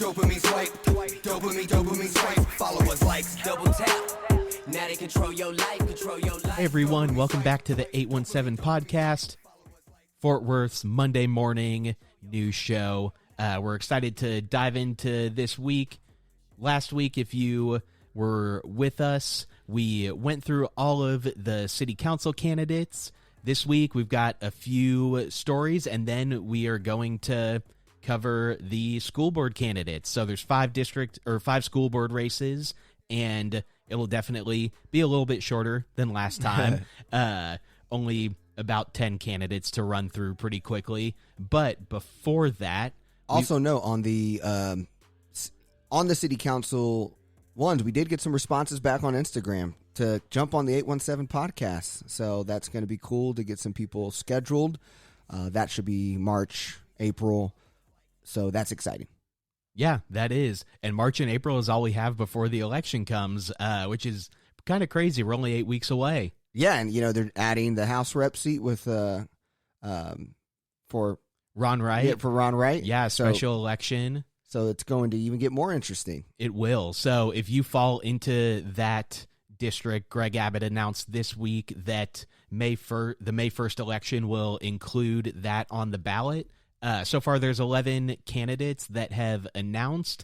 Dopamine swipe, dopamine swipe. Followers, likes, double tap. Now they control your life, Hey everyone, welcome back to the 817 podcast, Fort Worth's Monday morning news show. We're excited to dive into this week. Last week, if you were with us, we went through all of the city council candidates. This week, we've got a few stories, and then we are going to cover the school board candidates. So there's five school board races, and it'll definitely be a little bit shorter than last time. Only about 10 candidates to run through pretty quickly. But before that, also note on the city council ones, we did get some responses back on Instagram to jump on the 817 podcast. So that's going to be cool to get some people scheduled. That should be March, April. So that's exciting. Yeah, that is. And March and April is all we have before the election comes, which is kind of crazy. We're only 8 weeks away. Yeah, and they're adding the House rep seat with for Ron Wright. Yeah, for Ron Wright. Yeah, special election. So it's going to even get more interesting. It will. So if you fall into that district, Greg Abbott announced this week that the May 1st election will include that on the ballot. So far, there's 11 candidates that have announced,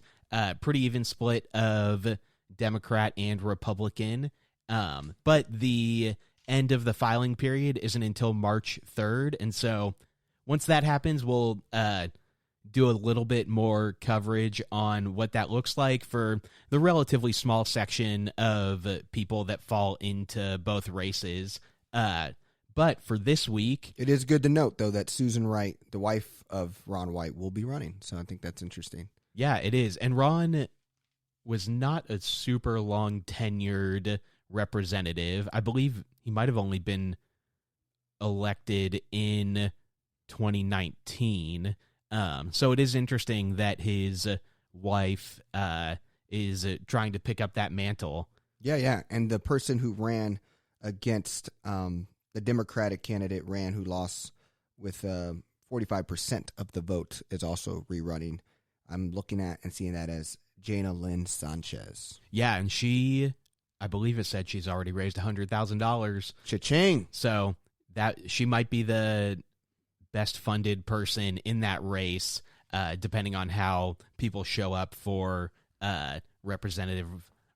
pretty even split of Democrat and Republican. But the end of the filing period isn't until March 3rd. And so once that happens, we'll do a little bit more coverage on what that looks like for the relatively small section of people that fall into both races. But for this week, it is good to note, though, that Susan Wright, the wife of Ron White, will be running. So I think that's interesting. Yeah, it is. And Ron was not a super long tenured representative. I believe he might have only been elected in 2019. So it is interesting that his wife is trying to pick up that mantle. Yeah. And the person who ran against the Democratic candidate who lost with 45% of the vote, is also rerunning. I'm looking at and seeing that as Jana Lynn Sanchez. Yeah, and I believe it said she's already raised $100,000. Cha-ching! So that she might be the best funded person in that race, depending on how people show up for Representative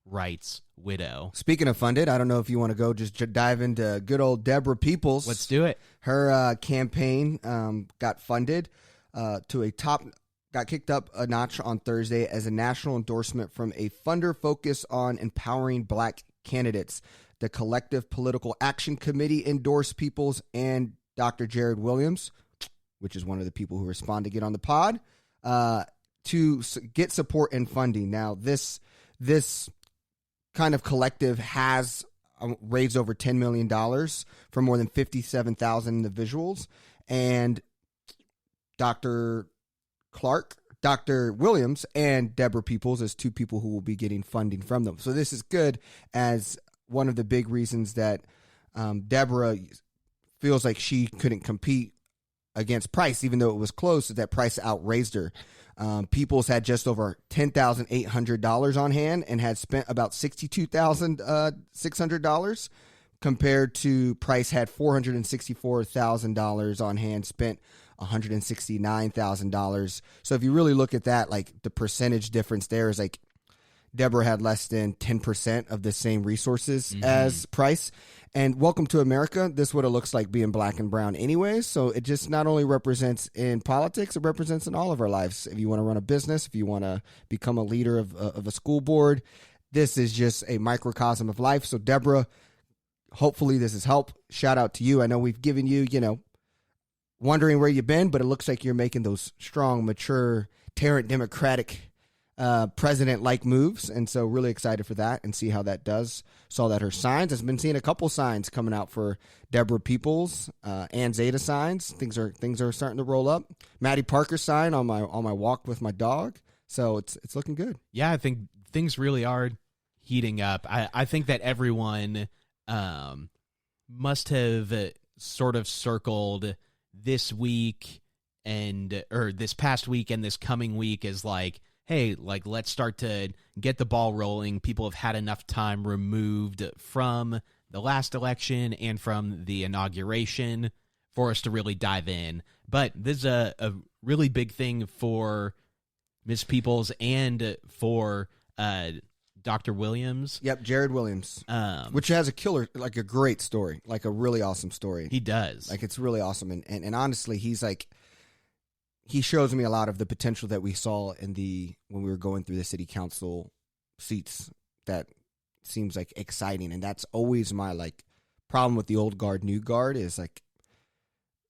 Wright's widow. Speaking of funded, I don't know if you want to go just dive into good old Deborah Peoples. Let's do it. Her campaign got funded got kicked up a notch on Thursday as a national endorsement from a funder focused on empowering black candidates. The Collective Political Action Committee endorsed Peoples and Dr. Jared Williams, which is one of the people who respond to get on the pod, to get support and funding. Now, this kind of collective has raised over $10 million for more than 57,000 individuals. And Dr. Williams and Deborah Peoples as two people who will be getting funding from them. So this is good, as one of the big reasons that Deborah feels like she couldn't compete against Price, even though it was close, that Price outraised her. Peoples had just over $10,800 on hand and had spent about $62,600, compared to Price had $464,000 on hand, spent $169,000. So if you really look at that, like the percentage difference there is like Deborah had less than 10% of the same resources as Price. And welcome to America. This is what it looks like being black and brown anyways. So it just not only represents in politics, it represents in all of our lives. If you want to run a business, if you want to become a leader of a school board, this is just a microcosm of life. So Deborah, hopefully this has helped. Shout out to you. I know we've given you, wondering where you've been, but it looks like you're making those strong, mature, Tarrant Democratic president-like moves, and so really excited for that and see how that does. Saw that her signs, I've been seeing a couple signs coming out for Deborah Peoples and Zeta signs. Things are starting to roll up. Maddie Parker sign on my walk with my dog. So it's looking good. Yeah, I think things really are heating up. I think that everyone must have sort of circled this week or this past week and this coming week as like, hey, like, let's start to get the ball rolling. People have had enough time removed from the last election and from the inauguration for us to really dive in. But this is a really big thing for Ms. Peoples and for Dr. Williams. Yep, Jared Williams, which has a killer, like a great story, like a really awesome story. He does. Like, it's really awesome. And honestly, he's like, he shows me a lot of the potential that we saw when we were going through the city council seats. That seems like exciting. And that's always my like problem with the old guard, new guard, is like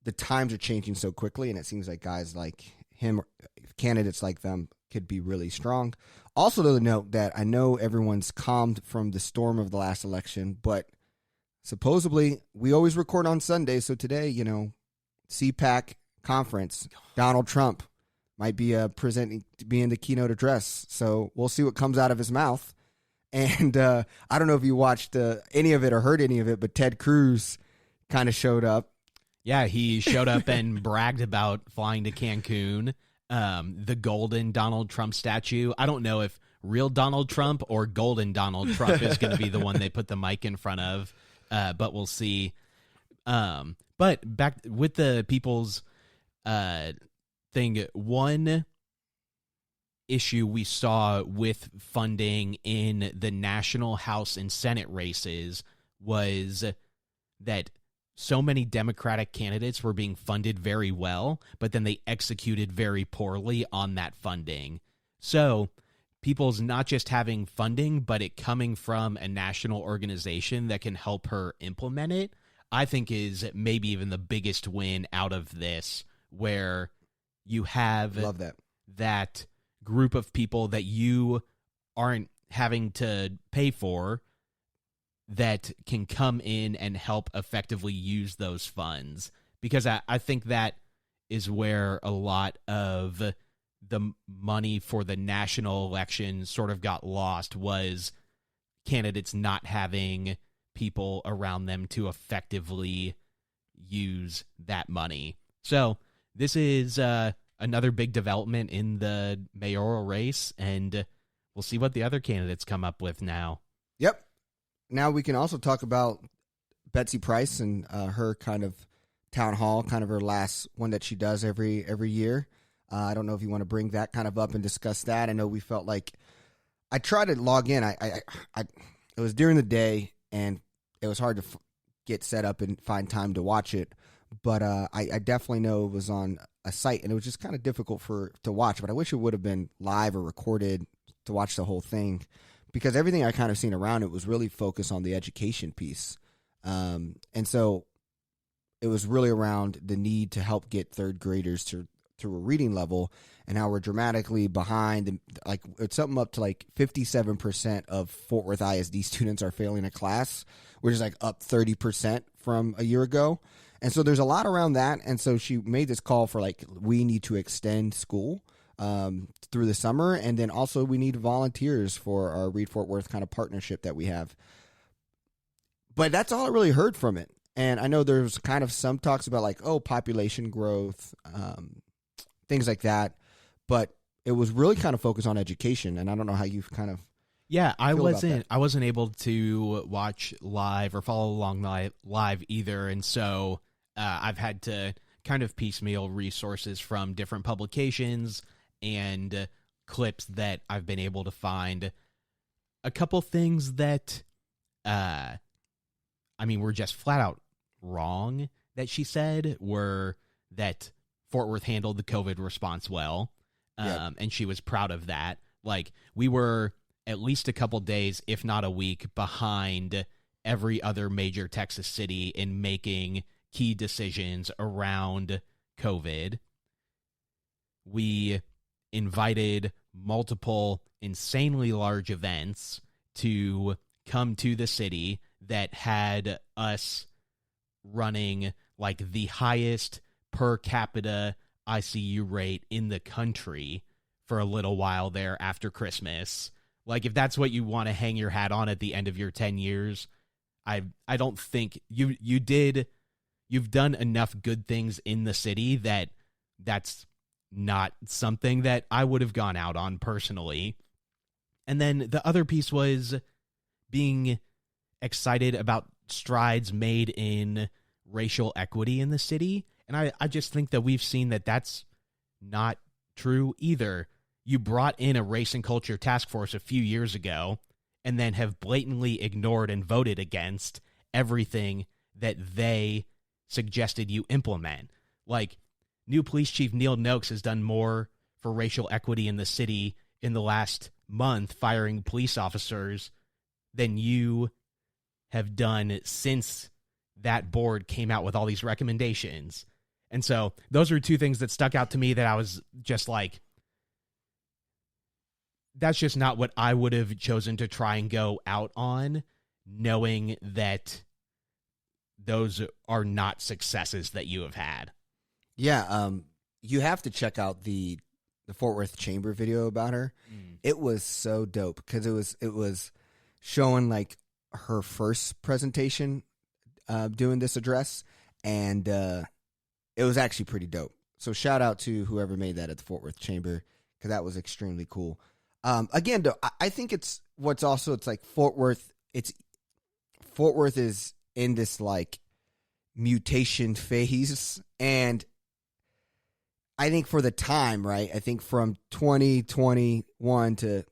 the times are changing so quickly. And it seems like guys like him, candidates like them, could be really strong. Also, to note that I know everyone's calmed from the storm of the last election, but supposedly we always record on Sunday. So today, CPAC conference, Donald Trump might be being the keynote address. So we'll see what comes out of his mouth. And I don't know if you watched any of it or heard any of it, but Ted Cruz kind of showed up. Yeah, he showed up and bragged about flying to Cancun. The golden Donald Trump statue. I don't know if real Donald Trump or golden Donald Trump is going to be the one they put the mic in front of, but we'll see. But back with the people's thing, one issue we saw with funding in the national House and Senate races was that so many Democratic candidates were being funded very well, but then they executed very poorly on that funding. So people's not just having funding, but it coming from a national organization that can help her implement it, I think is maybe even the biggest win out of this, where you have Love that group of people that you aren't having to pay for that can come in and help effectively use those funds. Because I think that is where a lot of the money for the national election sort of got lost, was candidates not having people around them to effectively use that money. So this is another big development in the mayoral race, and we'll see what the other candidates come up with now. Yep. Now we can also talk about Betsy Price and her kind of town hall, kind of her last one that she does every year. I don't know if you want to bring that kind of up and discuss that. I know we felt like I tried to log in. It was during the day, and it was hard to get set up and find time to watch it. But I definitely know it was on a site, and it was just kind of difficult to watch. But I wish it would have been live or recorded to watch the whole thing, because everything I kind of seen around it was really focused on the education piece. And so it was really around the need to help get third graders to a reading level, and how we're dramatically behind. And like, it's something up to like 57% of Fort Worth ISD students are failing a class, which is like up 30% from a year ago. And so there's a lot around that. And so she made this call for like, we need to extend school through the summer. And then also we need volunteers for our Read Fort Worth kind of partnership that we have. But that's all I really heard from it. And I know there's kind of some talks about like, population growth, things like that. But it was really kind of focused on education. And I don't know how you've kind of. Yeah, I wasn't able to watch live or follow along live either. And so I've had to kind of piecemeal resources from different publications and clips that I've been able to find. A couple things that, were just flat out wrong that she said were that Fort Worth handled the COVID response well, and she was proud of that. Like, we were at least a couple days, if not a week, behind every other major Texas city in making key decisions around COVID. We invited multiple insanely large events to come to the city that had us running like the highest per capita ICU rate in the country for a little while there after Christmas. Like, if that's what you want to hang your hat on at the end of your 10 years, I don't think you've done enough good things in the city that's not something that I would have gone out on personally. And then the other piece was being excited about strides made in racial equity in the city. And I just think that we've seen that that's not true either. You brought in a race and culture task force a few years ago and then have blatantly ignored and voted against everything that they suggested you implement. Like, new police chief Neil Noakes has done more for racial equity in the city in the last month, firing police officers, than you have done since that board came out with all these recommendations. And so those are two things that stuck out to me that I was just like, that's just not what I would have chosen to try and go out on, knowing that those are not successes that you have had. Yeah, you have to check out the Fort Worth Chamber video about her. It was so dope because it was showing like her first presentation doing this address, and it was actually pretty dope. So shout out to whoever made that at the Fort Worth Chamber, because that was extremely cool. Again, though, I think it's like Fort Worth is in this like mutation phase, and I think for the time, right? I think from 2021 to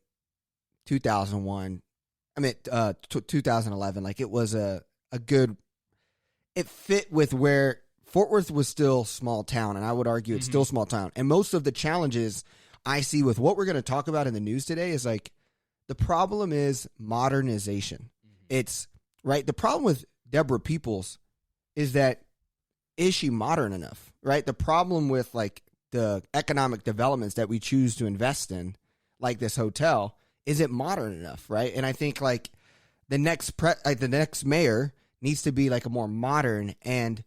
2001, 2011, like it was a good, it fit with where Fort Worth was still small town, and I would argue it's still small town. And most of the challenges I see with what we're going to talk about in the news today is like, the problem is modernization. It's right. The problem with Deborah Peoples is that, is she modern enough? Right. The problem with like the economic developments that we choose to invest in, like this hotel, is it modern enough? Right. And I think like the next mayor needs to be like a more modern, and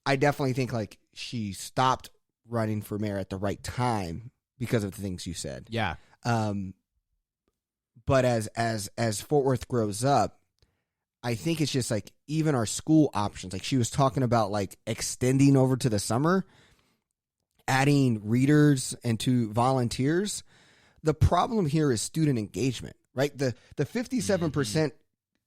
I definitely think like she stopped running for mayor at the right time because of the things you said. Yeah. But as Fort Worth grows up, I think it's just like even our school options, like she was talking about like extending over to the summer, adding readers and to volunteers. The problem here is student engagement, right? The 57%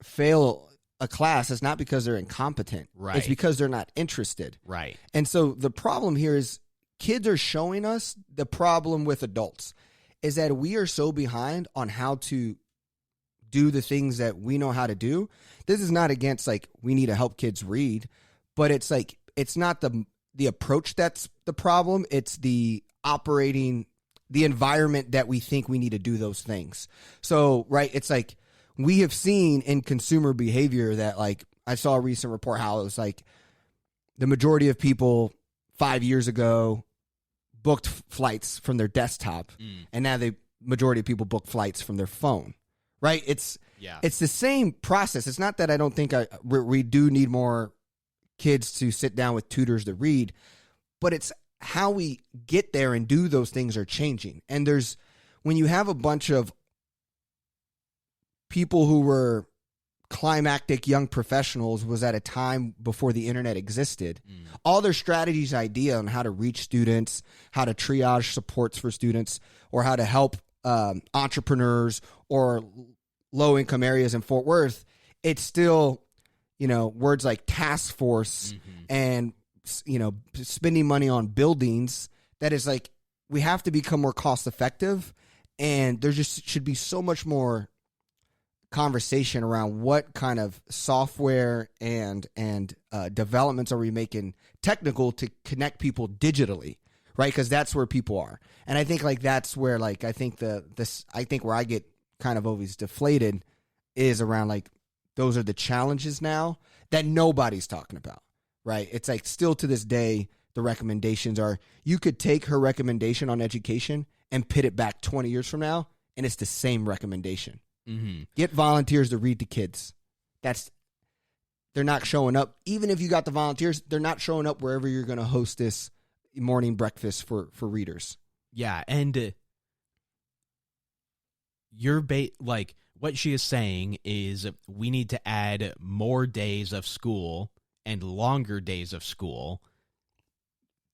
fail a class is not because they're incompetent. Right. It's because they're not interested. Right. And so the problem here is kids are showing us the problem with adults is that we are so behind on how to do the things that we know how to do. This is not against like we need to help kids read, but it's like it's not the approach that's the problem. It's the environment that we think we need to do those things. So, right, it's like we have seen in consumer behavior that like I saw a recent report how it was like the majority of people 5 years ago booked flights from their desktop, and now the majority of people book flights from their phone. Right? It's the same process. It's not that I don't think we do need more kids to sit down with tutors to read, but it's how we get there and do those things are changing. And when you have a bunch of people who were climactic young professionals was at a time before the internet existed, all their strategies, idea on how to reach students, how to triage supports for students, or how to help entrepreneurs or low-income areas in Fort Worth, it's still, words like task force and, spending money on buildings. That is like, we have to become more cost-effective, and there just should be so much more conversation around what kind of software and developments are we making technical to connect people digitally, right? Because that's where people are. And I think like that's where like I think where I get kind of always deflated is around like those are the challenges now that nobody's talking about, right? It's like still to this day the recommendations are, you could take her recommendation on education and pit it back 20 years from now and it's the same recommendation. Get volunteers to read to kids. They're not showing up. Even if you got the volunteers, they're not showing up wherever you're going to host this morning breakfast for readers. Yeah, and like what she is saying is we need to add more days of school and longer days of school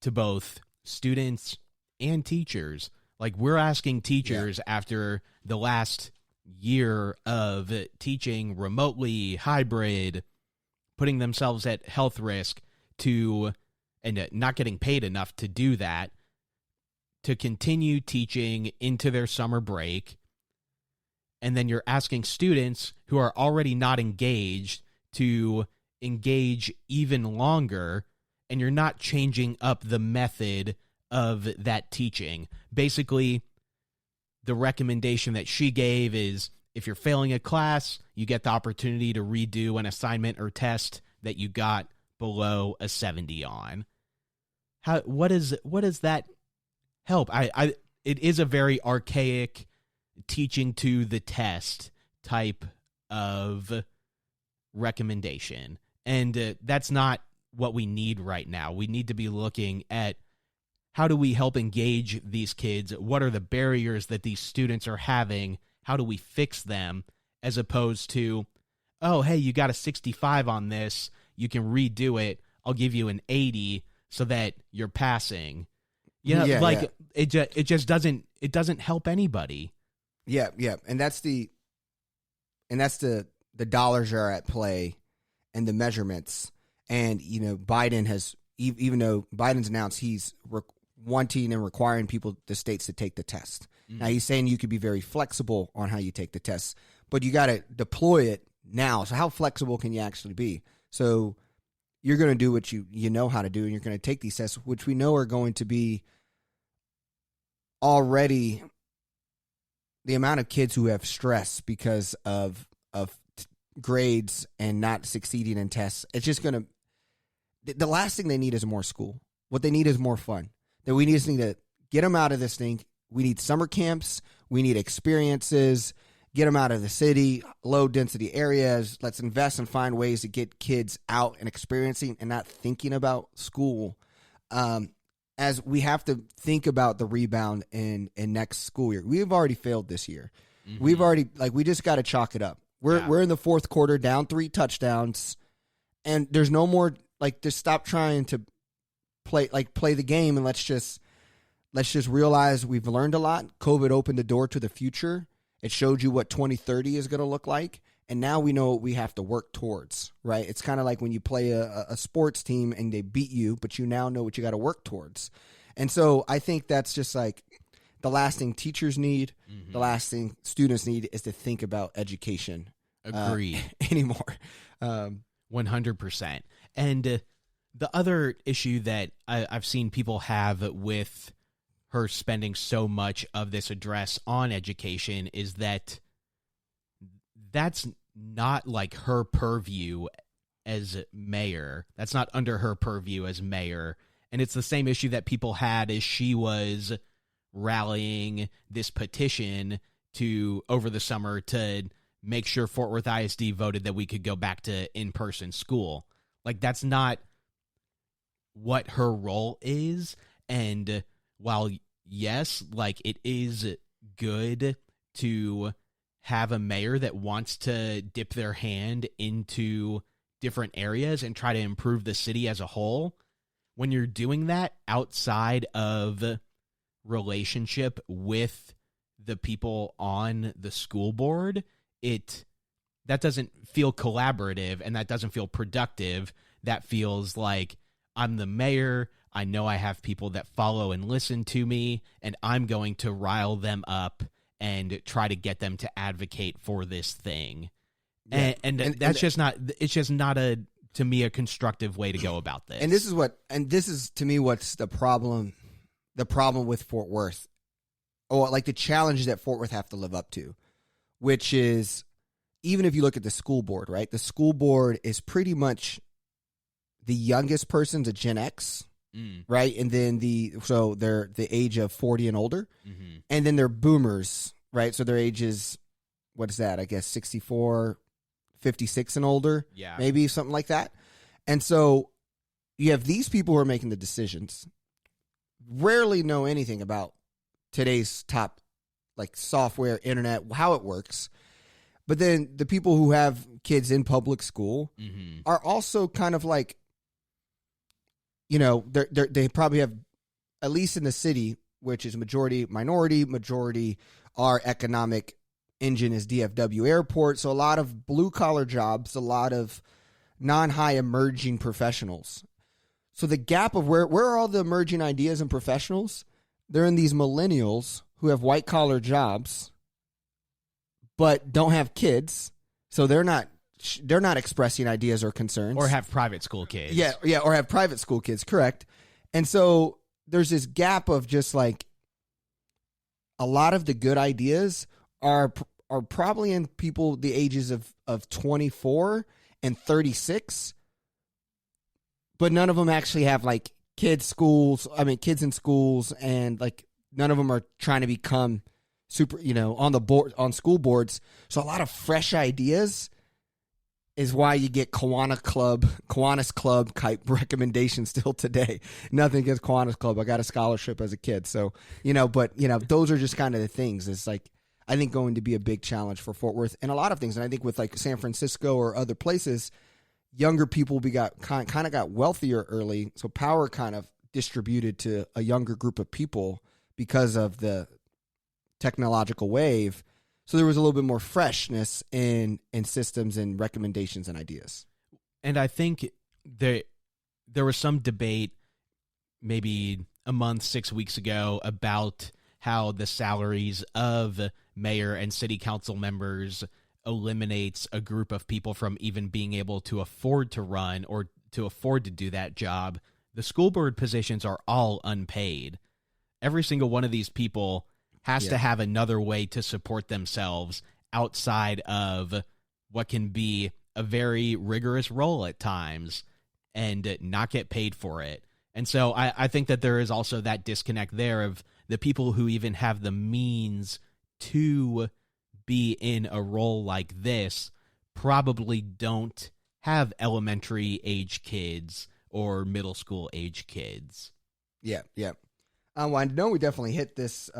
to both students and teachers. Like, we're asking teachers after the last year of teaching remotely, hybrid, putting themselves at health risk and not getting paid enough to do that, to continue teaching into their summer break. And then you're asking students who are already not engaged to engage even longer, and you're not changing up the method of that teaching. Basically, the recommendation that she gave is, if you're failing a class, you get the opportunity to redo an assignment or test that you got below a 70 on. What does that help? It is a very archaic teaching to the test type of recommendation, and that's not what we need right now. We need to be looking at, how do we help engage these kids? What are the barriers that these students are having? How do we fix them? As opposed to, oh, hey, you got a 65 on this, you can redo it, I'll give you an 80 so that you're passing. It just doesn't help anybody. Yeah, and that's the dollars are at play, and the measurements. And Biden has, even though Biden's announced he's wanting and requiring the states to take the test. Now he's saying you could be very flexible on how you take the test, but you got to deploy it now. So how flexible can you actually be? So you're going to do what you know how to do, and you're going to take these tests, which we know are going to be already the amount of kids who have stress because of grades and not succeeding in tests. It's just going to, the last thing they need is more school. What they need is more fun. That we need to get them out of this thing. We need summer camps. We need experiences. Get them out of the city, low density areas. Let's invest and find ways to get kids out and experiencing and not thinking about school. As we have to think about the rebound in next school year. We've already failed this year. Mm-hmm. We've already, we just got to chalk it up. We're in the fourth quarter, down 3 touchdowns, and there's no more, just stop trying to play the game, and let's just realize we've learned a lot. COVID opened the door to the future. It showed you what 2030 is going to look like, and now we know what we have to work towards, right? It's kind of like when you play a sports team and they beat you, but you now know what you got to work towards. And so I think that's just the last thing teachers need, the last thing students need is to think about education. Agreed. Anymore. 100%. And the other issue that I've seen people have with her spending so much of this address on education is that that's not her purview as mayor. That's not under her purview as mayor. And it's the same issue that people had as she was rallying this petition over the summer to make sure Fort Worth ISD voted that we could go back to in-person school. That's not what her role is. And while, yes, it is good to have a mayor that wants to dip their hand into different areas and try to improve the city as a whole, when you're doing that outside of relationship with the people on the school board, that doesn't feel collaborative, and that doesn't feel productive. That feels like, I'm the mayor, I know I have people that follow and listen to me, and I'm going to rile them up and try to get them to advocate for this thing. Yeah. And that's just not, it's just not to me, a constructive way to go about this. And this is to me what's the problem with Fort Worth, or the challenges that Fort Worth have to live up to, which is, even if you look at the school board, right? The school board is pretty much the youngest person's a Gen X, right? And then they're the age of 40 and older. Mm-hmm. And then they're boomers, right? So their age is, what is that? I guess 64, 56 and older. Yeah. Maybe something like that. And so you have these people who are making the decisions, rarely know anything about today's top software, internet, how it works. But then the people who have kids in public school are also kind of they probably have, at least in the city, which is majority minority, majority our economic engine is DFW Airport. So a lot of blue collar jobs, a lot of non-high emerging professionals. So the gap of where are all the emerging ideas and professionals? They're in these millennials who have white collar jobs, but don't have kids. So they're not expressing ideas or concerns. Or have private school kids. Yeah, or have private school kids, correct. And so there's this gap of just like a lot of the good ideas are probably in people the ages of 24 and 36, but none of them actually have like kids in schools, and like none of them are trying to become super, on school boards. So a lot of fresh ideas is why you get Kiwanis Club type recommendations still today. Nothing against Kiwanis Club. I got a scholarship as a kid. So, those are just kind of the things. It's like, I think going to be a big challenge for Fort Worth and a lot of things. And I think with like San Francisco or other places, younger people kind of got wealthier early. So power kind of distributed to a younger group of people because of the technological wave. So there was a little bit more freshness in systems and recommendations and ideas. And I think there was some debate maybe a month, 6 weeks ago about how the salaries of mayor and city council members eliminates a group of people from even being able to afford to run or to afford to do that job. The school board positions are all unpaid. Every single one of these people has to have another way to support themselves outside of what can be a very rigorous role at times and not get paid for it. And so I think that there is also that disconnect there of the people who even have the means to be in a role like this probably don't have elementary age kids or middle school age kids. Yeah. Well, I know we definitely hit this.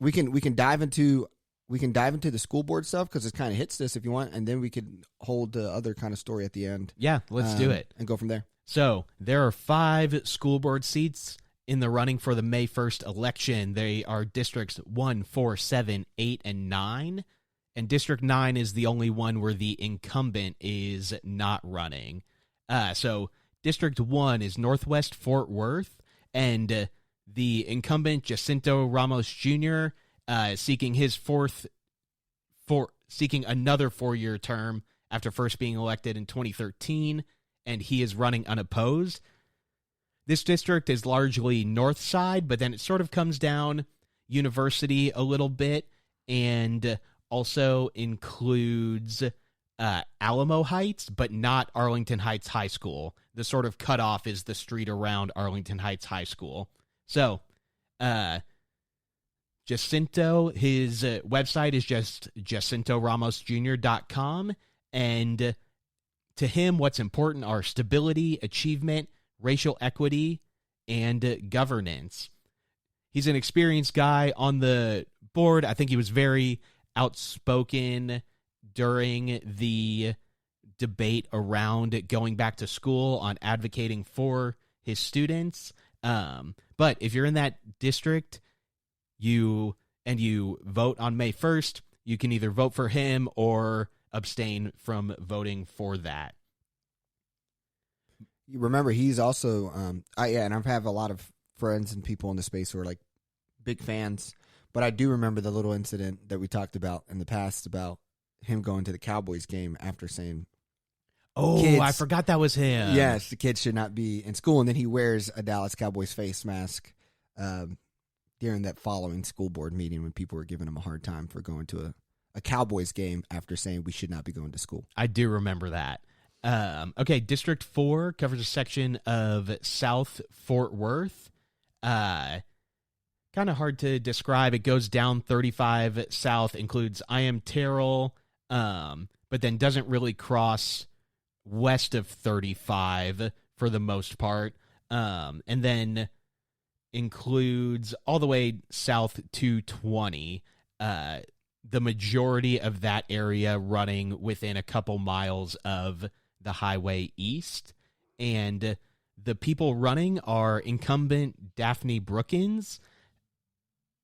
We can dive into the school board stuff because it kind of hits this if you want, and then we could hold the other kind of story at the end. Yeah, let's do it and go from there. So there are 5 school board seats in the running for the May 1st election. They are districts 1, 4, 7, 8, and 9. And District 9 is the only one where the incumbent is not running. So District 1 is Northwest Fort Worth, and the incumbent Jacinto Ramos Jr. Seeking another 4-year term after first being elected in 2013, and he is running unopposed. This district is largely north side, but then it sort of comes down University a little bit, and also includes Alamo Heights, but not Arlington Heights High School. The sort of cutoff is the street around Arlington Heights High School. So, Jacinto, his website is just jacintoramosjr.com, and to him, what's important are stability, achievement, racial equity, and governance. He's an experienced guy on the board. I think he was very outspoken during the debate around going back to school on advocating for his students. But if you're in that district, you vote on May 1st, you can either vote for him or abstain from voting for that. You remember, he's also, and I've had a lot of friends and people in the space who are like big fans, but I do remember the little incident that we talked about in the past about him going to the Cowboys game after saying, "Oh, I forgot that was him." Yes, the kids should not be in school, and then he wears a Dallas Cowboys face mask during that following school board meeting when people were giving him a hard time for going to a Cowboys game after saying we should not be going to school. I do remember that. Okay, District 4 covers a section of South Fort Worth. Kind of hard to describe. It goes down 35 south, includes I Am Terrell, but then doesn't really cross west of 35 for the most part, and then includes all the way south to 20. The majority of that area running within a couple miles of the highway east, and The people running are incumbent Daphne Brookins.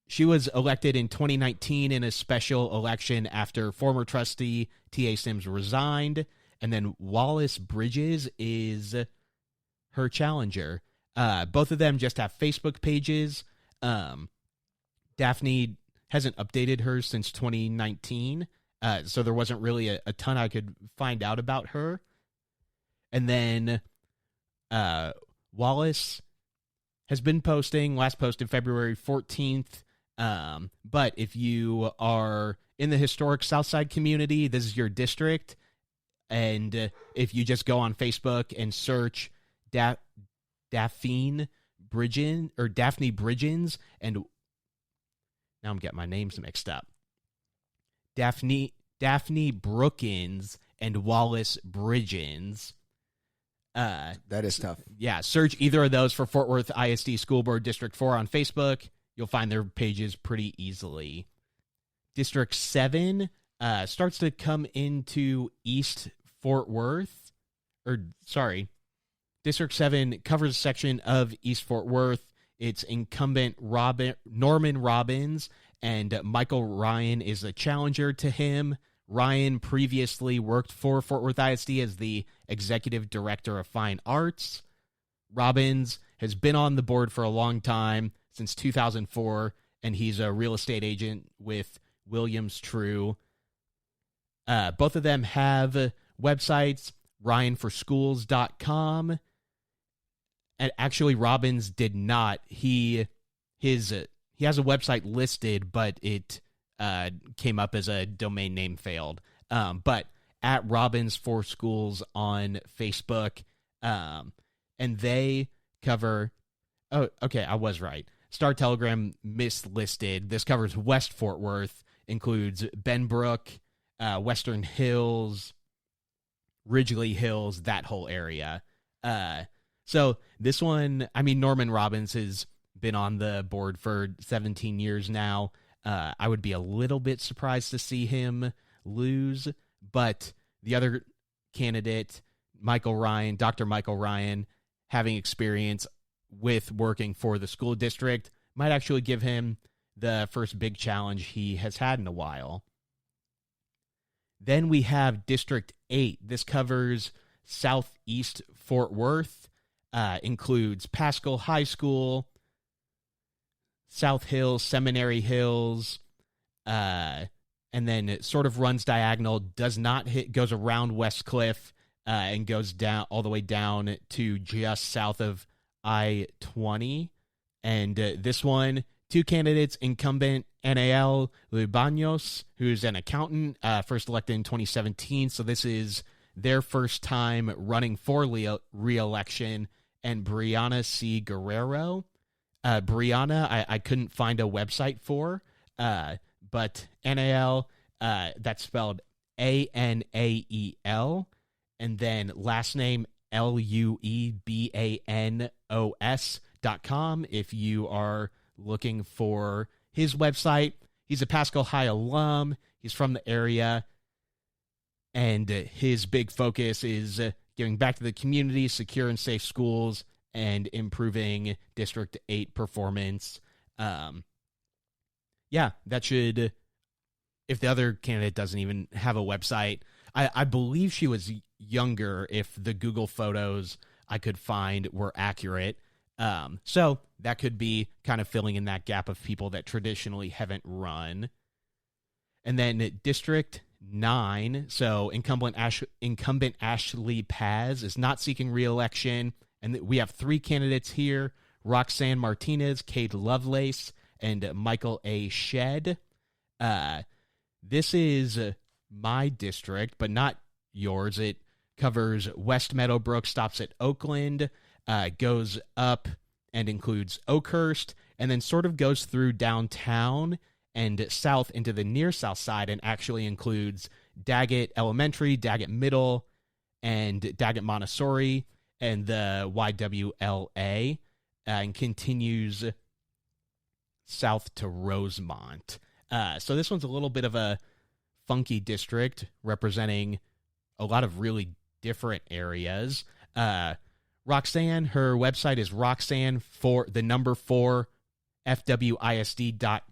She was elected in 2019 in a special election after former trustee T.A. Sims resigned. And then Wallace Bridges is her challenger. Both of them just have Facebook pages. Daphne hasn't updated hers since 2019, so there wasn't really a ton I could find out about her. And then Wallace has been posting, last posted February 14th. But if you are in the historic Southside community, this is your district. And if you just go on Facebook and search Daphne Bridgens, and now I'm getting my names mixed up. Daphne Brookins and Wallace Bridgens. That is tough. Yeah, search either of those for Fort Worth ISD School Board District 4 on Facebook. You'll find their pages pretty easily. District 7 starts to come into East Fort Worth. District 7 covers a section of East Fort Worth. It's incumbent Norman Robbins, and Michael Ryan is a challenger to him. Ryan previously worked for Fort Worth ISD as the Executive Director of Fine Arts. Robbins has been on the board for a long time, since 2004, and he's a real estate agent with Williams True. Both of them have websites, ryanforschools.com. And actually, Robbins did not. He has a website listed, but it came up as a domain name failed. But at Robbins for Schools on Facebook, and they cover. Oh, okay, I was right. Star Telegram mislisted. This covers West Fort Worth, includes Benbrook, Western Hills, Ridgely Hills, that whole area. So this one, I mean, Norman Robbins has been on the board for 17 years now. I would be a little bit surprised to see him lose, but the other candidate, Dr. Michael Ryan, having experience with working for the school district, might actually give him the first big challenge he has had in a while. Then we have District 8. This covers southeast Fort Worth, includes Pascal High School, South Hills, Seminary Hills, and then it sort of runs diagonal, goes around West Cliff, and goes down all the way down to just south of I-20. And this one, two candidates, incumbent NAL Lubanos, who's an accountant, first elected in 2017. So this is their first time running for re-election, and Brianna C. Guerrero. Brianna, I couldn't find a website for, but NAL, that's spelled ANAEL, and then last name LUEBANOS.com if you are looking for his website. He's a Pascal High alum. He's from the area, and his big focus is giving back to the community, secure and safe schools, and improving District 8 performance. Yeah, that should, if the other candidate doesn't even have a website, I believe she was younger if the Google photos I could find were accurate. So that could be kind of filling in that gap of people that traditionally haven't run. And then District 9, so incumbent Ashley Paz is not seeking re-election. And we have three candidates here: Roxanne Martinez, Cade Lovelace, and Michael A. Shedd. This is my district, but not yours. It covers West Meadowbrook, stops at Oakland, goes up and includes Oakhurst, and then sort of goes through downtown and south into the near south side, and actually includes Daggett Elementary, Daggett Middle, and Daggett Montessori, and the YWLA, and continues south to Rosemont. So this one's a little bit of a funky district representing a lot of really different areas. Roxanne, her website is Roxanne for the number 4 FWISD.com.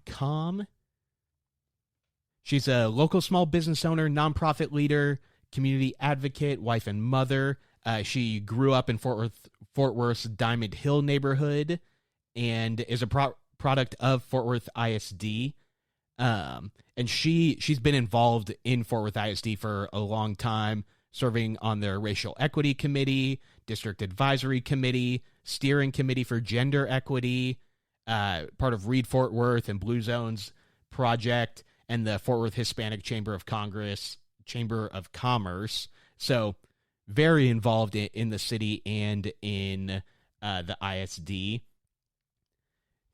She's a local small business owner, nonprofit leader, community advocate, wife and mother. She grew up in Fort Worth's Diamond Hill neighborhood and is a product of Fort Worth ISD. And she's been involved in Fort Worth ISD for a long time, serving on their racial equity committee, district advisory committee, steering committee for gender equity, part of Read Fort Worth and Blue Zones project, and the Fort Worth Hispanic Chamber of Commerce. So very involved in the city and in the ISD.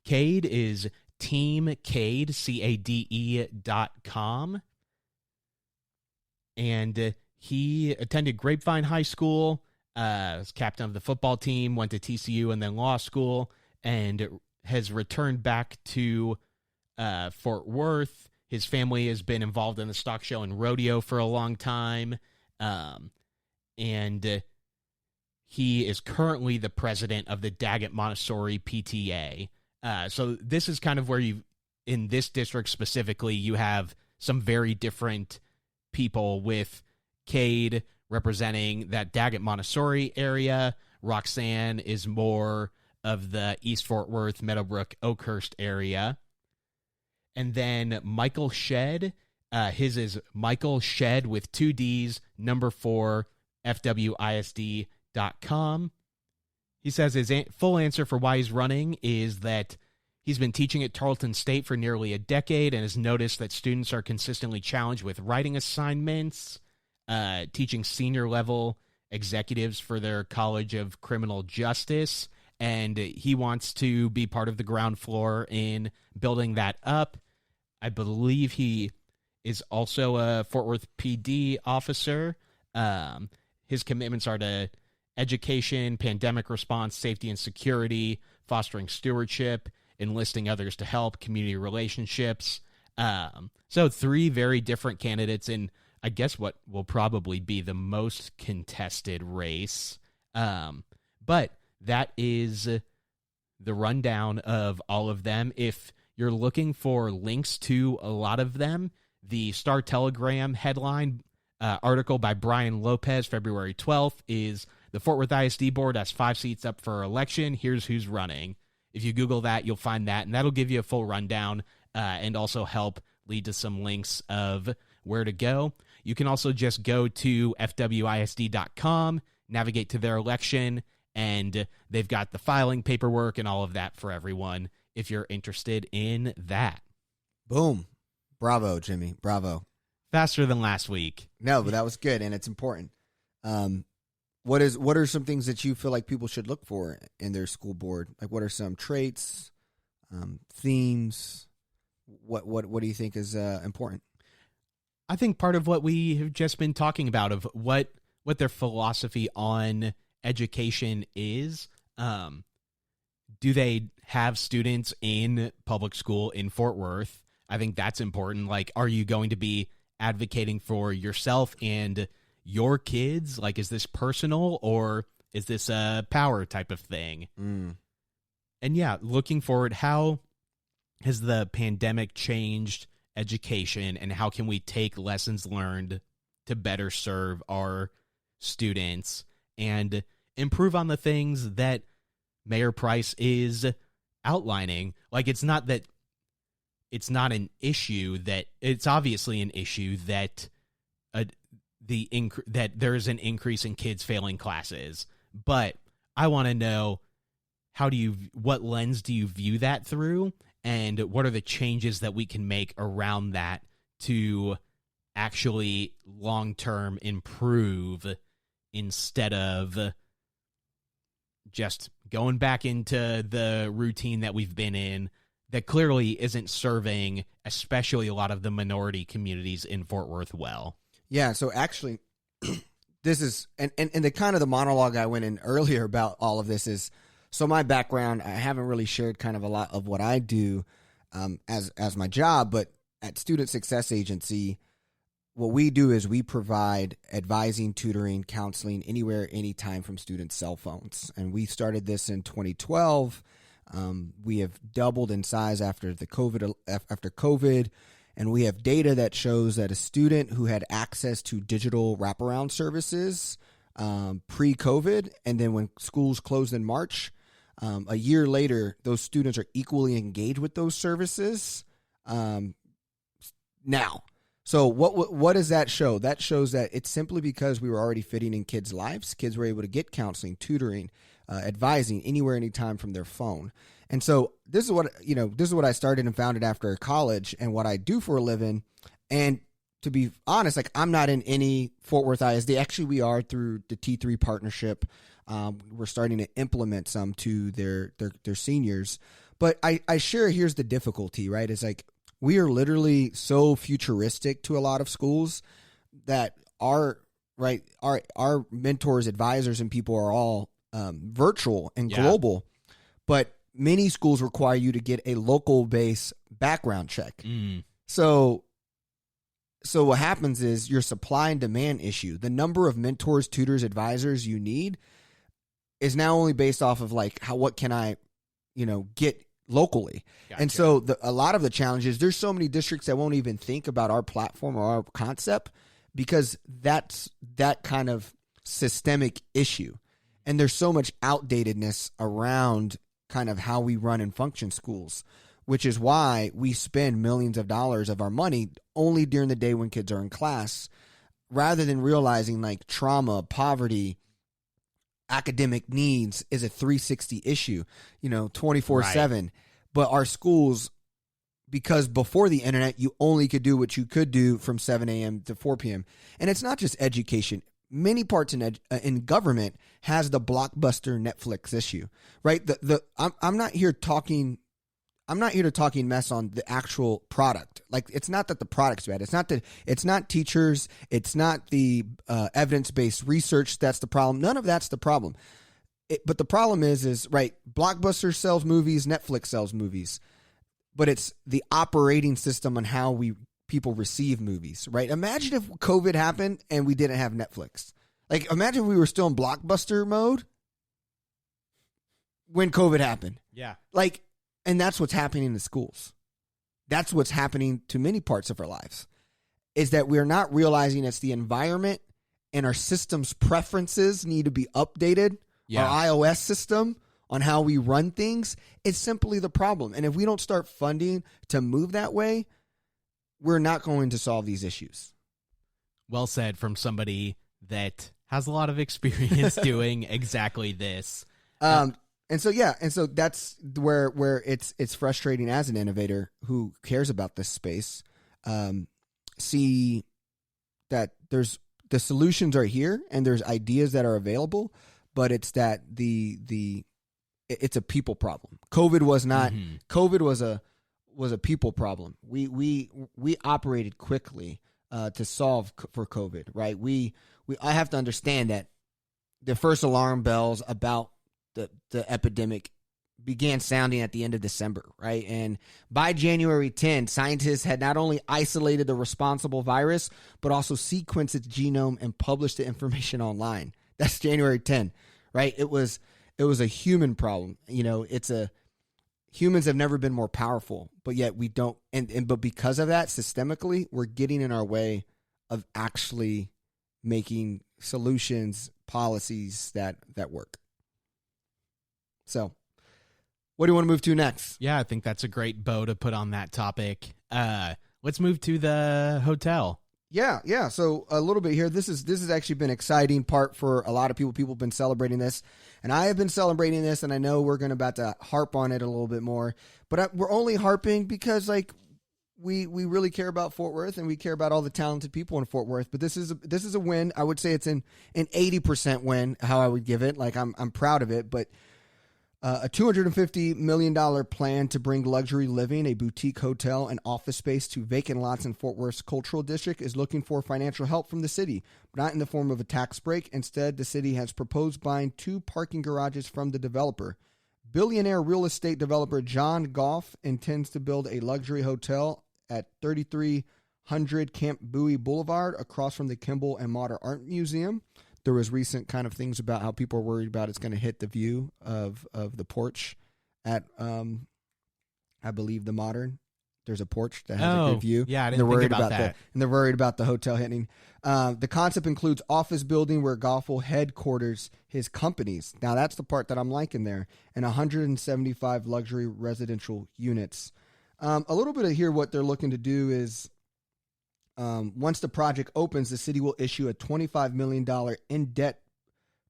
Cade is teamcade, CADE.com. And he attended Grapevine High School, was captain of the football team, went to TCU and then law school, and has returned back to Fort Worth. His family has been involved in the stock show and rodeo for a long time. And he is currently the president of the Daggett Montessori PTA. So this is kind of where in this district specifically, you have some very different people, with Cade representing that Daggett Montessori area. Roxanne is more of the East Fort Worth, Meadowbrook, Oakhurst area. And then Michael Shed, his is Michael Shed with 2 Ds, number 4, FWISD.com. He says his full answer for why he's running is that he's been teaching at Tarleton State for nearly a decade and has noticed that students are consistently challenged with writing assignments, teaching senior level executives for their College of Criminal Justice, and he wants to be part of the ground floor in building that up. I believe he is also a Fort Worth PD officer. His commitments are to education, pandemic response, safety and security, fostering stewardship, enlisting others to help, community relationships. So 3 very different candidates in, I guess, what will probably be the most contested race. But that is the rundown of all of them. If you're looking for links to a lot of them, the Star Telegram headline article by Brian Lopez, February 12th, is the Fort Worth ISD board has 5 seats up for election. Here's who's running. If you Google that, you'll find that, and that'll give you a full rundown and also help lead to some links of where to go. You can also just go to FWISD.com, navigate to their election, and they've got the filing paperwork and all of that for everyone if you're interested in that. Boom. Bravo, Jimmy. Bravo. Faster than last week. No, but that was good, and it's important. What are some things that you feel like people should look for in their school board? Like, what are some traits, themes? What do you think is important? I think part of what we have just been talking about, of what their philosophy on education is. Do they have students in public school in Fort Worth? I think that's important. Like, are you going to be advocating for yourself and your kids? Like, is this personal, or is this a power type of thing? And yeah, looking forward, how has the pandemic changed education, and how can we take lessons learned to better serve our students and improve on the things that Mayor Price is outlining? Like, it's not an issue that, it's obviously an issue that that there's an increase in kids failing classes, but I want to know, what lens do you view that through, and what are the changes that we can make around that to actually long-term improve, instead of just going back into the routine that we've been in that clearly isn't serving especially a lot of the minority communities in Fort Worth well. Yeah, so actually, this is, and the kind of the monologue I went in earlier about all of this is, so my background, I haven't really shared kind of a lot of what I do as my job, but at Student Success Agency, what we do is we provide advising, tutoring, counseling anywhere, anytime from students' cell phones. And we started this in 2012. We have doubled in size after COVID, and we have data that shows that a student who had access to digital wraparound services pre-COVID, and then when schools closed in March, a year later, those students are equally engaged with those services now. So what does that show? That shows that it's simply because we were already fitting in kids' lives. Kids were able to get counseling, tutoring, advising anywhere, anytime from their phone. And so this is what I started and founded after college, and what I do for a living. And to be honest, like, I'm not in any Fort Worth ISD. Actually, we are through the T3 partnership. We're starting to implement some to their seniors. But I share, here's the difficulty, right? It's like, we are literally so futuristic to a lot of schools that our mentors, advisors, and people are all virtual and global. But many schools require you to get a local base background check. So what happens is your supply and demand issue. The number of mentors, tutors, advisors you need is now only based off of like, what can I, get locally. Gotcha. And so a lot of the challenges, there's so many districts that won't even think about our platform or our concept because that's that kind of systemic issue. And there's so much outdatedness around kind of how we run and function schools, which is why we spend millions of dollars of our money only during the day when kids are in class, rather than realizing like trauma, poverty, academic needs is a 360 issue, 24/7. But our schools, because before the internet, you only could do what you could do from 7 a.m. to 4 p.m. And it's not just education. Many parts in government has the blockbuster Netflix issue, right? I'm not here talking mess on the actual product. Like, it's not that the product's bad. It's not teachers. It's not the evidence-based research that's the problem. None of that's the problem. But the problem is right, Blockbuster sells movies, Netflix sells movies, but it's the operating system on how people receive movies, right? Imagine if COVID happened and we didn't have Netflix. Like, imagine we were still in Blockbuster mode when COVID happened. Yeah. Like, and that's what's happening in the schools. That's what's happening to many parts of our lives, is that we're not realizing it's the environment and our system's preferences need to be updated. Yeah. Our iOS system on how we run things is simply the problem. And if we don't start funding to move that way, we're not going to solve these issues. Well said from somebody that has a lot of experience doing exactly this. And so that's where it's frustrating as an innovator who cares about this space. See that there's the solutions are here and there's ideas that are available, but it's that it's a people problem. COVID was not. Mm-hmm. COVID was a people problem. We operated quickly to solve for COVID. Right. I have to understand that the first alarm bells about the epidemic began sounding at the end of December, right? And by January 10, scientists had not only isolated the responsible virus, but also sequenced its genome and published the information online. That's January 10, right? It was a human problem. Humans have never been more powerful, but yet we don't. But because of that, systemically, we're getting in our way of actually making solutions, policies that work. So, what do you want to move to next? Yeah, I think that's a great bow to put on that topic. Let's move to the hotel. Yeah. So a little bit here. This has actually been an exciting part for a lot of people. People have been celebrating this, and I have been celebrating this, and I know we're about to harp on it a little bit more. But we're only harping because we really care about Fort Worth, and we care about all the talented people in Fort Worth. But this is a win. I would say it's an 80% win. How I would give it. Like, I'm proud of it, but. A $250 million plan to bring luxury living, a boutique hotel, and office space to vacant lots in Fort Worth's cultural district is looking for financial help from the city, but not in the form of a tax break. Instead, the city has proposed buying 2 parking garages from the developer. Billionaire real estate developer John Goff intends to build a luxury hotel at 33 100 Camp Bowie Boulevard across from the Kimball and Modern Art Museum. There was recent kind of things about how people are worried about it's going to hit the view of the porch at, I believe, the Modern. There's a porch that has a good view. Yeah, I and didn't they're think worried about that. And they're worried about the hotel hitting. The concept includes office building where Goff will headquarters his companies. Now, that's the part that I'm liking there. And 175 luxury residential units. A little bit of here, what they're looking to do is, once the project opens, the city will issue a $25 million in debt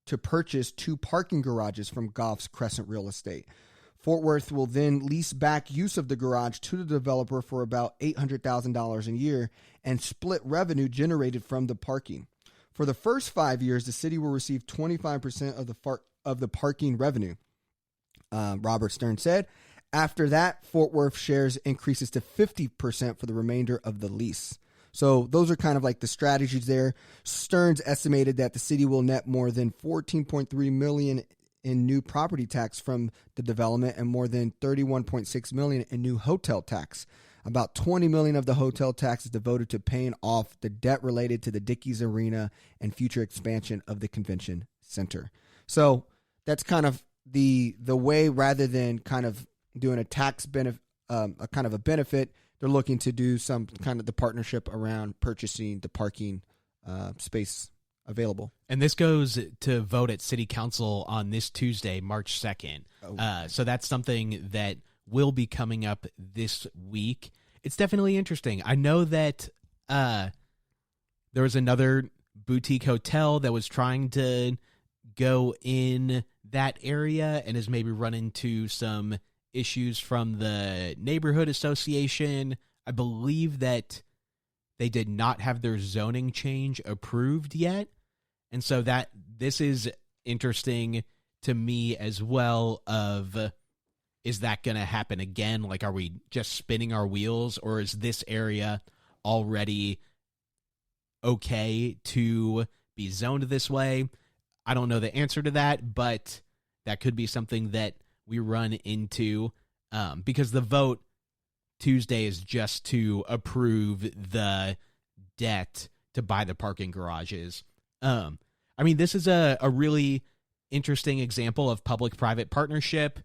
to purchase 2 parking garages from Goff's Crescent Real Estate. Fort Worth will then lease back use of the garage to the developer for about $800,000 a year and split revenue generated from the parking. For the first 5 years, the city will receive 25% of the parking revenue, Robert Stern said. After that, Fort Worth shares increases to 50% for the remainder of the lease. So those are kind of like the strategies there. Stearns estimated that the city will net more than $14.3 million in new property tax from the development and more than $31.6 million in new hotel tax. About $20 million of the hotel tax is devoted to paying off the debt related to the Dickies Arena and future expansion of the convention center. So that's kind of the way, rather than kind of doing a tax benefit, a kind of a benefit, they're looking to do some kind of the partnership around purchasing the parking space available. And this goes to vote at City Council on this Tuesday, March 2nd. So that's something that will be coming up this week. It's definitely interesting. I know that there was another boutique hotel that was trying to go in that area and has maybe run into some issues from the neighborhood association. I believe that they did not have their zoning change approved yet. And so that this is interesting to me as well of, is that going to happen again? Like, are we just spinning our wheels, or is this area already okay to be zoned this way? I don't know the answer to that, but that could be something that we run into, because the vote Tuesday is just to approve the debt to buy the parking garages. I mean, this is a really interesting example of public-private partnership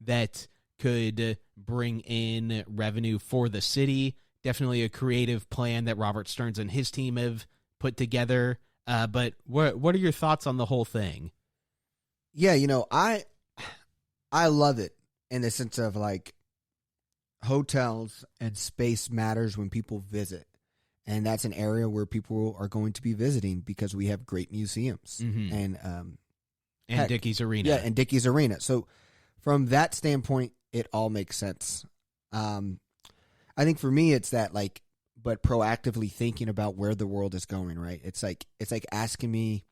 that could bring in revenue for the city. Definitely a creative plan that Robert Stearns and his team have put together. But what are your thoughts on the whole thing? Yeah, I love it in the sense of, like, hotels and space matters when people visit. And that's an area where people are going to be visiting because we have great museums. Mm-hmm. And Dickies Arena. Yeah, and Dickies Arena. So from that standpoint, it all makes sense. I think for me, it's that, like, but proactively thinking about where the world is going, right? It's like asking me,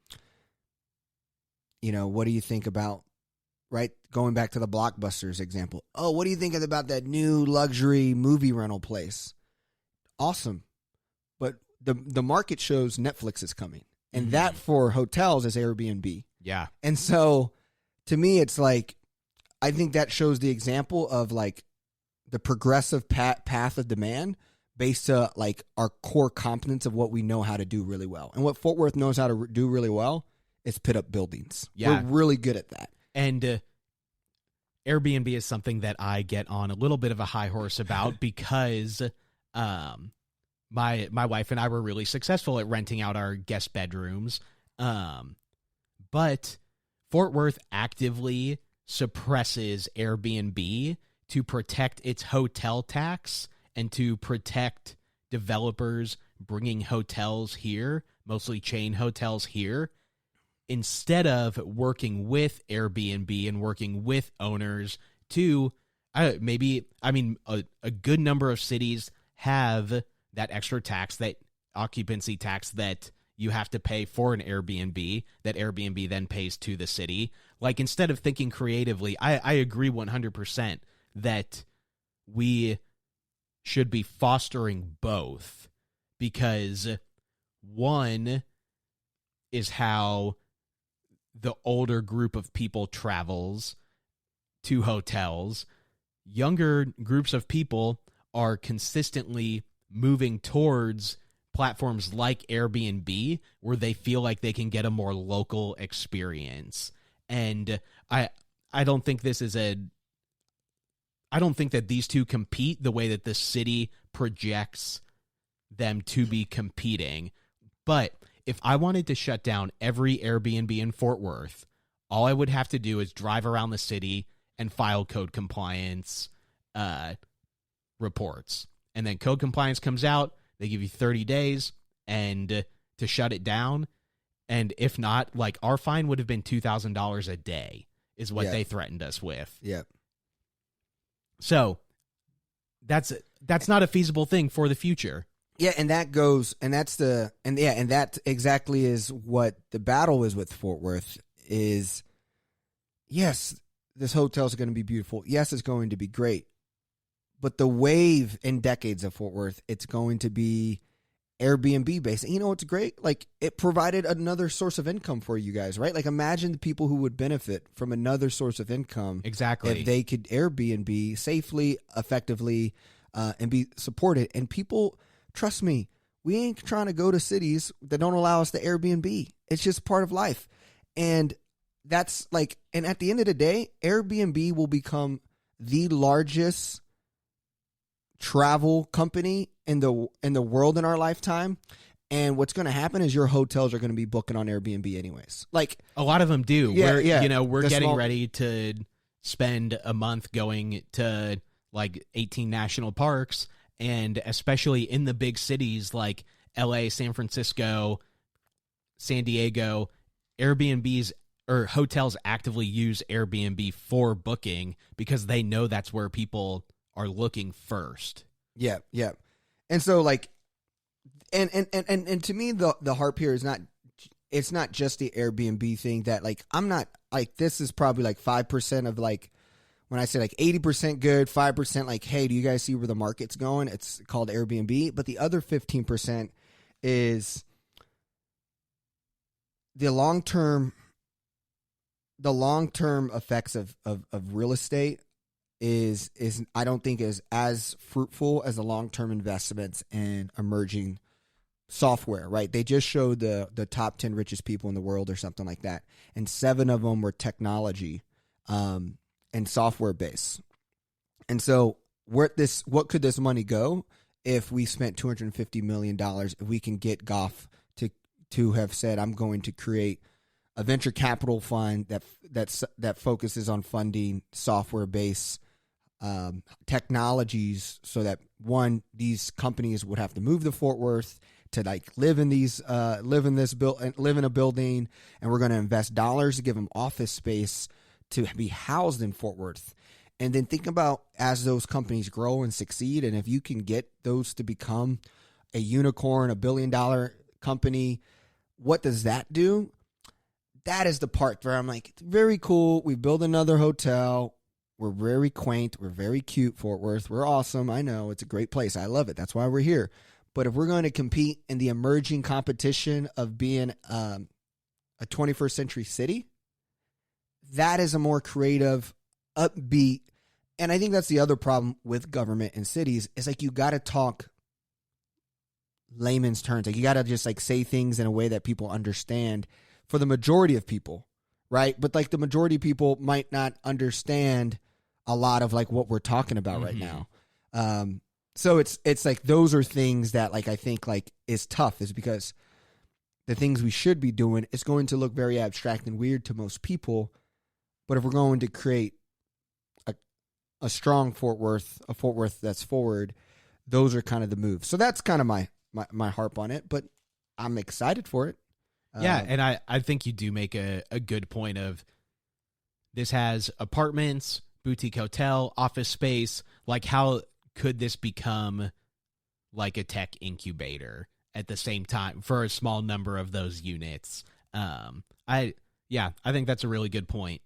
what do you think about, right? Going back to the Blockbusters example. Oh, what do you think about that new luxury movie rental place? Awesome. But the market shows Netflix is coming. And that for hotels is Airbnb. Yeah. And so to me, it's like, I think that shows the example of, like, the progressive path of demand based to, like, our core competence of what we know how to do really well. And what Fort Worth knows how to do really well is put up buildings. Yeah. We're really good at that. And Airbnb is something that I get on a little bit of a high horse about because my wife and I were really successful at renting out our guest bedrooms. But Fort Worth actively suppresses Airbnb to protect its hotel tax and to protect developers bringing hotels here, mostly chain hotels here, instead of working with Airbnb and working with owners to a good number of cities have that extra tax, that occupancy tax that you have to pay for an Airbnb that Airbnb then pays to the city. Like, instead of thinking creatively, I agree 100% that we should be fostering both, because one is how the older group of people travels to hotels. Younger groups of people are consistently moving towards platforms like Airbnb where they feel like they can get a more local experience. And I don't think I don't think that these two compete the way that the city projects them to be competing. But if I wanted to shut down every Airbnb in Fort Worth, all I would have to do is drive around the city and file code compliance reports. And then code compliance comes out, they give you 30 days and to shut it down. And if not, like, our fine would have been $2,000 a day is what they threatened us with. Yep. So that's not a feasible thing for the future. Yeah, and that exactly is what the battle is with Fort Worth is, yes, this hotel is going to be beautiful. Yes, it's going to be great. But the wave in decades of Fort Worth, it's going to be Airbnb based. And you know what's great? Like, it provided another source of income for you guys, right? Like, imagine the people who would benefit from another source of income. Exactly. If they could Airbnb safely, effectively, and be supported. And people, trust me, we ain't trying to go to cities that don't allow us to Airbnb. It's just part of life. And that's like, and at the end of the day, Airbnb will become the largest travel company in the world in our lifetime. And what's going to happen is your hotels are going to be booking on Airbnb anyways. Like, a lot of them do. Yeah, we're getting ready to spend a month going to like 18 national parks, and especially in the big cities like LA, San Francisco, San Diego, Airbnbs or hotels actively use Airbnb for booking because they know that's where people are looking first. Yeah. And so like, and to me, the harp here is it's not just the Airbnb thing that like, I'm not like, this is probably like 5% of like, when I say like 80% good, 5% like, hey, do you guys see where the market's going? It's called Airbnb. But the other 15% is the long-term effects of real estate is I don't think is as fruitful as the long-term investments in emerging software, right? They just showed the top 10 richest people in the world or something like that. And 7 of them were technology and software based. And so what could this money go if we spent $250 million, if we can get Goff to have said, I'm going to create a venture capital fund that focuses on funding software based technologies, so that these companies would have to move to Fort Worth to like live in a building, and we're going to invest dollars to give them office space to be housed in Fort Worth. And then think about as those companies grow and succeed, and if you can get those to become a unicorn, $1 billion company, what does that do? That is the part where I'm like, very cool. We build another hotel. We're very quaint. We're very cute, Fort Worth. We're awesome. I know. It's a great place. I love it. That's why we're here. But if we're going to compete in the emerging competition of being a 21st century city, that is a more creative, upbeat. And I think that's the other problem with government and cities is like, you got to talk layman's terms. Like, you got to just like say things in a way that people understand for the majority of people, right? But like the majority of people might not understand a lot of like what we're talking about right now. So it's like, those are things that like, I think like is tough, is because the things we should be doing is going to look very abstract and weird to most people. But if we're going to create a strong Fort Worth, a Fort Worth that's forward, those are kind of the moves. So that's kind of my harp on it, but I'm excited for it. Yeah, and I think you do make a good point of this has apartments, boutique hotel, office space. Like, how could this become like a tech incubator at the same time for a small number of those units? I think that's a really good point.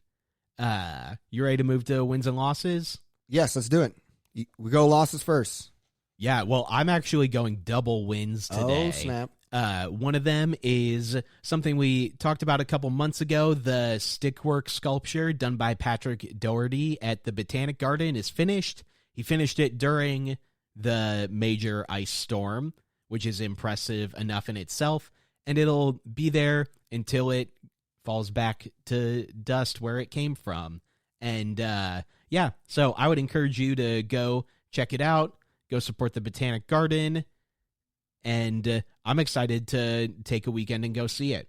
You ready to move to wins and losses? Yes, let's do it. We go losses first. Yeah, well, I'm actually going double wins today. Oh, snap. One of them is something we talked about a couple months ago. The stickwork sculpture done by Patrick Doherty at the Botanic Garden is finished. He finished it during the major ice storm, which is impressive enough in itself. And it'll be there until it falls back to dust where it came from. And yeah, so I would encourage you to go check it out, go support the Botanic Garden, and I'm excited to take a weekend and go see it.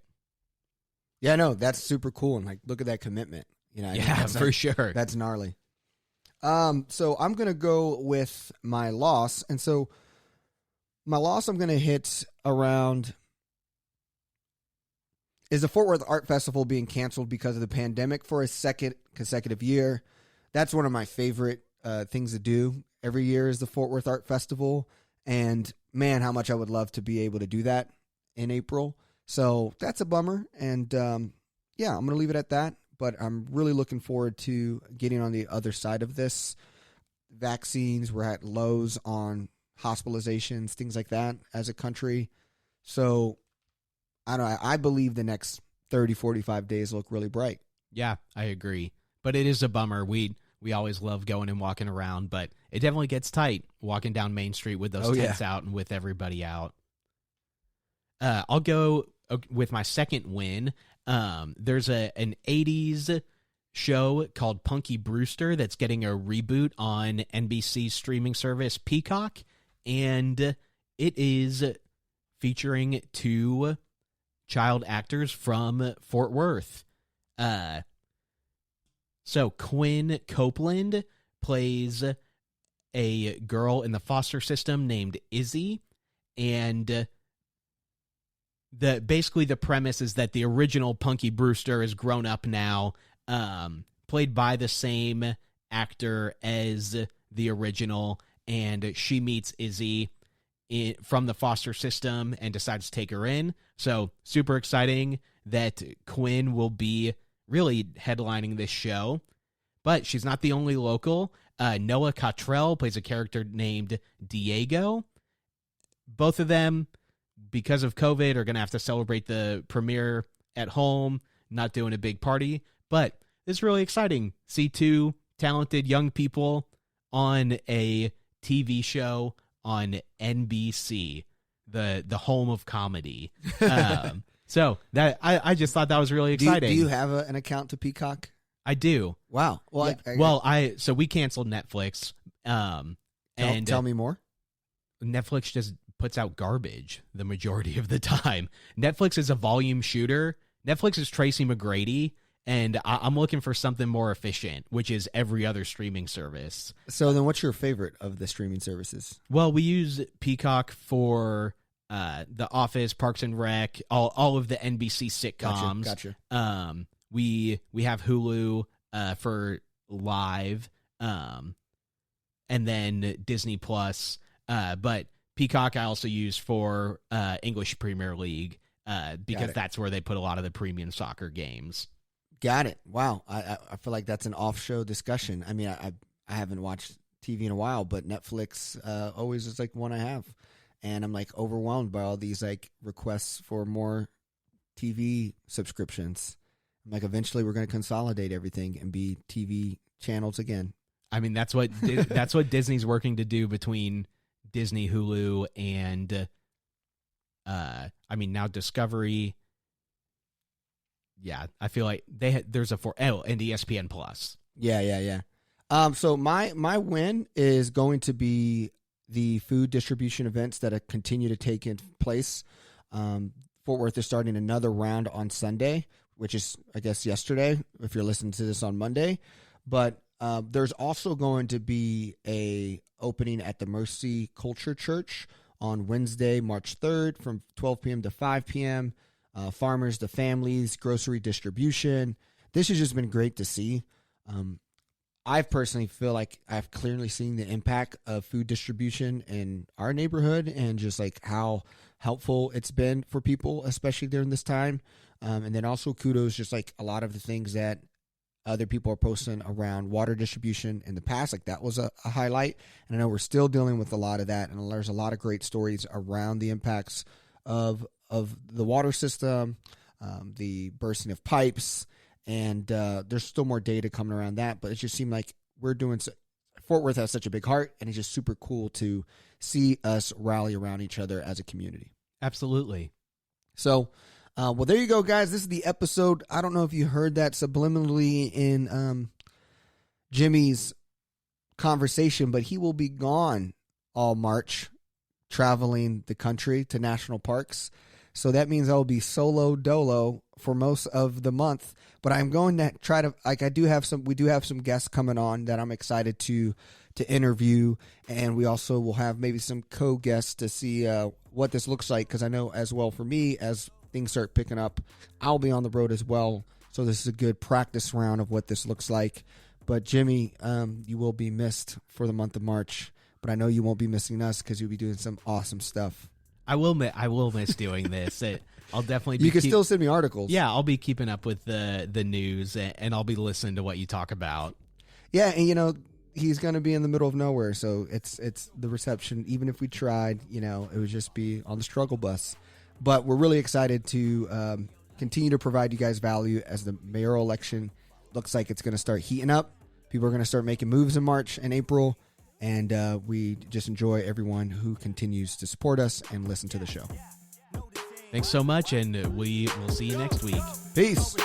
Yeah, no, that's super cool. And like, look at that commitment. You know, I think Yeah, that's for sure. That's gnarly. So I'm going to go with my loss. And so my loss I'm going to hit around is the Fort Worth Art Festival being canceled because of the pandemic for a second consecutive year. That's one of my favorite things to do every year is the Fort Worth Art Festival. And man, how much I would love to be able to do that in April. So that's a bummer. And yeah, I'm going to leave it at that. But I'm really looking forward to getting on the other side of this. Vaccines, we're at lows on hospitalizations, things like that as a country. So I don't know. I believe the next 30, 45 days look really bright. Yeah, I agree. But it is a bummer. We always love going and walking around, but it definitely gets tight walking down Main Street with those tents out and with everybody out. I'll go with my second win. There's an 80s show called Punky Brewster that's getting a reboot on NBC's streaming service Peacock, and it is featuring 2 child actors from Fort Worth. So Quinn Copeland plays a girl in the foster system named Izzy, and basically the premise is that the original Punky Brewster is grown up now, played by the same actor as the original, and she meets Izzy from the foster system and decides to take her in. So super exciting that Quinn will be really headlining this show. But she's not the only local. Noah Cottrell plays a character named Diego. Both of them, because of COVID, are going to have to celebrate the premiere at home, not doing a big party. But it's really exciting. See 2 talented young people on a TV show on NBC, the home of comedy. So that I just thought that was really exciting. Do you have an account to Peacock? I do. Wow. Well, yeah. So we canceled Netflix. Tell me more. Netflix just puts out garbage the majority of the time. Netflix is a volume shooter. Netflix is Tracy McGrady, and I'm looking for something more efficient, which is every other streaming service. So then what's your favorite of the streaming services? Well, we use Peacock for The Office, Parks and Rec, all of the NBC sitcoms. Gotcha. We have Hulu for live, and then Disney Plus. But Peacock I also use for English Premier League because that's where they put a lot of the premium soccer games. Got it. Wow. I feel like that's an off-show discussion. I mean, I haven't watched TV in a while, but Netflix always is like one I have. And I'm like overwhelmed by all these like requests for more TV subscriptions. I'm like, eventually we're going to consolidate everything and be TV channels again. I mean, that's what Disney's working to do between Disney, Hulu, and I mean now Discovery. Yeah, I feel like there's and ESPN Plus. Yeah. So my win is going to be the food distribution events that continue to take in place. Fort Worth is starting another round on Sunday, which is, I guess, yesterday, if you're listening to this on Monday. But there's also going to be a opening at the Mercy Culture Church on Wednesday, March 3rd from 12 p.m. to 5 p.m. Farmers to families, grocery distribution. This has just been great to see. I personally feel like I've clearly seen the impact of food distribution in our neighborhood and just like how helpful it's been for people, especially during this time. And then also kudos, just like a lot of the things that other people are posting around water distribution in the past. Like that was a highlight. And I know we're still dealing with a lot of that. And there's a lot of great stories around the impacts of the water system, the bursting of pipes. And there's still more data coming around that. But it just seemed like we're doing Fort Worth has such a big heart, and it's just super cool to see us rally around each other as a community. Absolutely. So, well, there you go, guys. This is the episode. I don't know if you heard that subliminally in Jimmy's conversation, but he will be gone all March, traveling the country to national parks. So that means I will be solo dolo for most of the month. But I'm going to try to, like, we do have some guests coming on that I'm excited to interview, and we also will have maybe some co-guests to see what this looks like, because I know as well for me, as things start picking up, I'll be on the road as well. So this is a good practice round of what this looks like. But Jimmy, you will be missed for the month of March, but I know you won't be missing us because you'll be doing some awesome stuff. I will miss doing this. I'll definitely be You can still send me articles. Yeah, I'll be keeping up with the news, and I'll be listening to what you talk about. Yeah, and you know, he's going to be in the middle of nowhere, so it's the reception. Even if we tried, you know, it would just be on the struggle bus. But we're really excited to continue to provide you guys value as the mayoral election looks like it's going to start heating up. People are going to start making moves in March and April, and we just enjoy everyone who continues to support us and listen to the show. Thanks so much, and we will see you next week. Peace.